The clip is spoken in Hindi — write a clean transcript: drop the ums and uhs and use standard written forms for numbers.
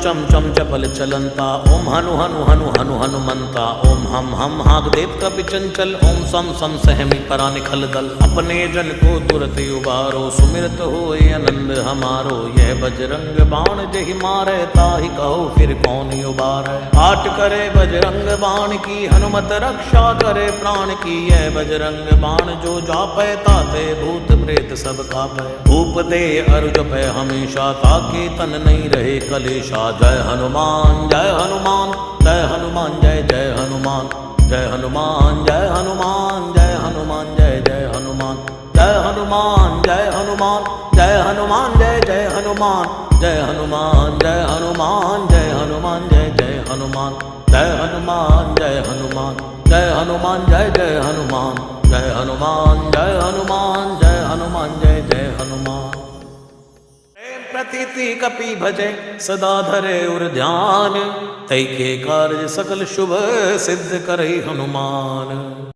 चम चम चपल चलंता, ओम हनु हनु हनु हनु हनुमंता, ओम हम हाग देव कपि चंचल, ओम सम सम सहमी परा निखल दल। अपने जन को तुरत उबारो, सुमिरत होए आनंद हमारो। यह बजरंग बाण जहि मारे, ताहि कहो फिर कौन उबारे। आट करे बजरंग बाण की, हनुमत रक्षा करे प्राण की। यह बजरंग बाण जो जापै, ताते भूत प्रेत सब कापै। भूप दे अरु जपै हमेशा, ताके तन नहीं रहे कलेशा। जय हनुमान जय हनुमान जय हनुमान जय जय हनुमान। जय हनुमान जय हनुमान जय हनुमान जय जय हनुमान। जय हनुमान जय हनुमान जय हनुमान जय जय हनुमान। जय हनुमान जय हनुमान जय हनुमान जय जय हनुमान। जय हनुमान जय हनुमान जय हनुमान जय जय हनुमान। जय हनुमान जय हनुमान जय हनुमान जय जय हनुमान। प्रतीति कपि भजे सदा धरे उर ध्यान, तै के कार्य सकल शुभ सिद्ध करहि हनुमान।